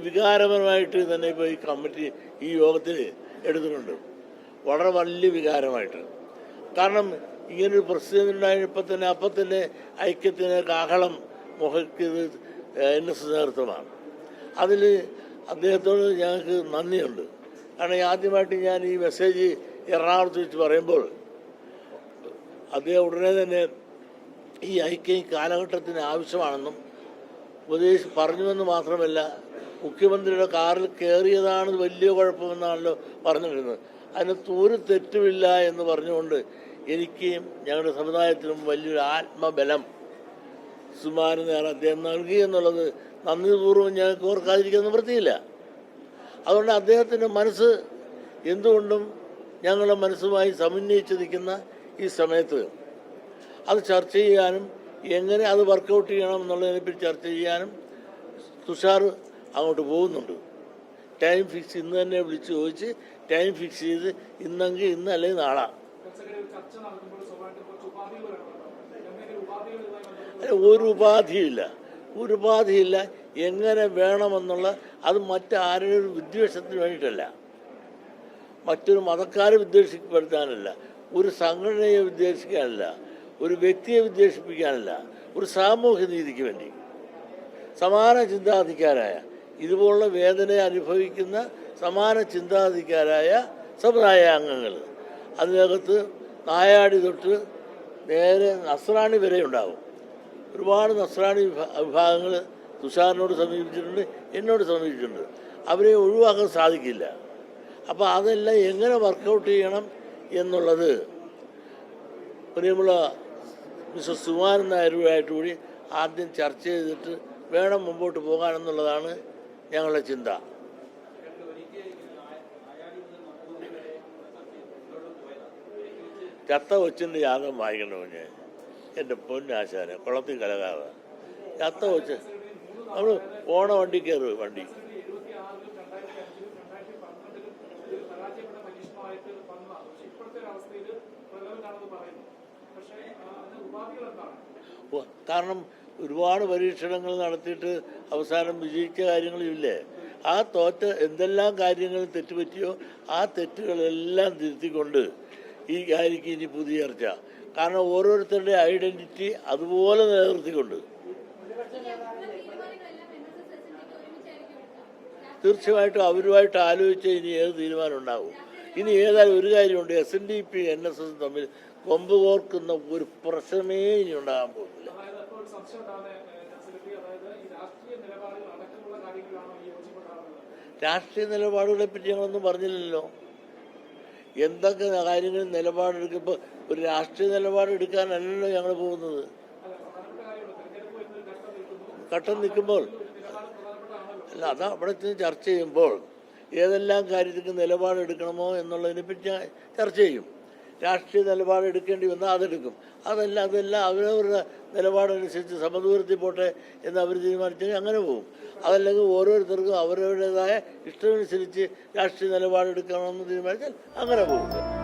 വികാരപരമായിട്ട് തന്നെ ഇപ്പോൾ ഈ കമ്മിറ്റി ഈ യോഗത്തിൽ എടുത്തിട്ടുണ്ട്. വളരെ വലിയ വികാരമായിട്ട്. കാരണം ഇങ്ങനൊരു പ്രസിദ്ധീകരണം ഉണ്ടായപ്പോൾ തന്നെ അപ്പം തന്നെ ഐക്യത്തിന് കാഹളം മുഹക്കിയത് NSS നേതൃത്വമാണ്. അതിൽ അദ്ദേഹത്തോട് ഞങ്ങൾക്ക് നന്ദിയുണ്ട്. കാരണം ആദ്യമായിട്ട് ഞാൻ ഈ മെസ്സേജ് എറണാകുളത്ത് വെച്ച് പറയുമ്പോൾ അദ്ദേഹം ഉടനെ തന്നെ ഈ ഐക്യം കാലഘട്ടത്തിന് ആവശ്യമാണെന്നും പറഞ്ഞുവെന്ന് മാത്രമല്ല, മുഖ്യമന്ത്രിയുടെ കാറിൽ കയറിയതാണ് വലിയ കുഴപ്പമെന്നാണല്ലോ പറഞ്ഞിരുന്നത്. അതിന് ഒരു തെറ്റുമില്ല എന്ന് പറഞ്ഞുകൊണ്ട് എനിക്കും ഞങ്ങളുടെ സമുദായത്തിനും വലിയൊരു ആത്മബലം സുമാരൻ അദ്ദേഹം നൽകി എന്നുള്ളത് നന്ദിപൂർവ്വം ഞങ്ങൾക്ക് ഓർക്കാതിരിക്കാൻ നിവൃത്തിയില്ല. അതുകൊണ്ട് അദ്ദേഹത്തിൻ്റെ മനസ്സ് എന്തുകൊണ്ടും ഞങ്ങളുടെ മനസ്സുമായി സമന്വയിച്ച് നിൽക്കുന്ന ഈ സമയത്ത് അത് ചർച്ച ചെയ്യാനും എങ്ങനെ അത് വർക്കൗട്ട് ചെയ്യണം എന്നുള്ളതിനെപ്പറ്റി ചർച്ച ചെയ്യാനും തുഷാർ അങ്ങോട്ട് പോകുന്നുണ്ട്. ടൈം ഫിക്സ് ഇന്ന് തന്നെ വിളിച്ച് ചോദിച്ച് ടൈം ഫിക്സ് ചെയ്ത് ഇന്നെങ്കിൽ ഇന്ന് അല്ലെങ്കിൽ നാളെ. ഒരു ഉപാധിയില്ല. എങ്ങനെ വേണമെന്നുള്ള അത് മറ്റാരുടെ ഒരു വിദ്വേഷത്തിന് വേണ്ടിയിട്ടല്ല, മറ്റൊരു മതക്കാരെ വിദ്വേഷിക്കപ്പെടുത്താനല്ല, ഒരു സംഘടനയെ വിദ്വേഷിക്കാനല്ല, ഒരു വ്യക്തിയെ വിദ്വേഷിപ്പിക്കാനല്ല, ഒരു സാമൂഹ്യ നീതിക്ക് വേണ്ടി സമാന ചിന്താധികാരായ ഇതുപോലുള്ള വേദന അനുഭവിക്കുന്ന സമാന ചിന്താധികാരായ സമുദായ അംഗങ്ങൾ, അതിനകത്ത് നായാടി തൊട്ട് നേരെ നസ്രാണി വരെ ഉണ്ടാകും. ഒരുപാട് നസ്രാണി വിഭാഗങ്ങൾ തുഷാറിനോട് സമീപിച്ചിട്ടുണ്ട്, എന്നോട് സമീപിച്ചിട്ടുണ്ട്. അവരെ ഒഴിവാക്കാൻ സാധിക്കില്ല. അപ്പോൾ അതെല്ലാം എങ്ങനെ വർക്കൗട്ട് ചെയ്യണം എന്നുള്ളത് പ്രിയമുള്ള മിസ്റ്റർ സുകുമാരൻ നായരുമായിട്ട് കൂടി ആദ്യം ചർച്ച ചെയ്തിട്ട് വേണം മുമ്പോട്ട് പോകാനെന്നുള്ളതാണ് ഞങ്ങളുടെ ചിന്ത. ചത്ത കൊച്ചിൻ്റെ യാഗം വായിക്കണോ ഞാൻ എൻ്റെ പൊന്നാശാനെ കുളത്തിൽ കലകാതെ ചത്ത കൊച്ച് നമ്മൾ ഓണ വണ്ടി കയറുക വണ്ടി കാരണം ഒരുപാട് പരീക്ഷണങ്ങൾ നടത്തിയിട്ട് അവസാനം വിജയിച്ച കാര്യങ്ങളില്ലേ. ആ തോറ്റ എന്തെല്ലാം കാര്യങ്ങൾ തെറ്റുപറ്റിയോ ആ തെറ്റുകളെല്ലാം തിരുത്തിക്കൊണ്ട് ഈ കാര്യക്ക് ഇനി പുതിയ ചർച്ച. കാരണം ഓരോരുത്തരുടെ ഐഡൻറ്റിറ്റി അതുപോലെ നിലനിർത്തിക്കൊണ്ട് തീർച്ചയായിട്ടും അവരുമായിട്ട് ആലോചിച്ച് ഇനി ഏത് തീരുമാനം ഉണ്ടാകും. ഇനി ഏതായാലും ഒരു കാര്യമുണ്ട്, SNDP NSS തമ്മിൽ കൊമ്പ് കോർക്കുന്ന ഒരു പ്രശ്നമേ ഇനി ഉണ്ടാകാൻ പോകുന്നില്ല. രാഷ്ട്രീയ നിലപാടുകളെ പറ്റി ഞങ്ങളൊന്നും പറഞ്ഞില്ലല്ലോ. എന്തൊക്കെ കാര്യങ്ങൾ നിലപാടെടുക്കുമ്പോൾ ഒരു രാഷ്ട്രീയ നിലപാടെടുക്കാനല്ലല്ലോ ഞങ്ങൾ പോകുന്നത്. ഘട്ടം നിൽക്കുമ്പോൾ അല്ല, അതാ അവിടെ ചർച്ച ചെയ്യുമ്പോൾ ഏതെല്ലാം കാര്യത്തിൽ നിലപാടെടുക്കണമോ എന്നുള്ളതിനെപ്പറ്റി ചർച്ച ചെയ്യും. രാഷ്ട്രീയ നിലപാടെടുക്കേണ്ടി വന്നാൽ അതെടുക്കും. അതെല്ലാം അവരവരുടെ നിലപാടനുസരിച്ച് സമദൂരത്തിൽ പോട്ടെ എന്ന് അവർ തീരുമാനിച്ചെങ്കിൽ അങ്ങനെ പോകും. അതല്ലെങ്കിൽ ഓരോരുത്തർക്കും അവരവരുടേതായ ഇഷ്ടമനുസരിച്ച് രാഷ്ട്രീയ നിലപാടെടുക്കണമെന്ന് തീരുമാനിച്ചാൽ അങ്ങനെ പോകും.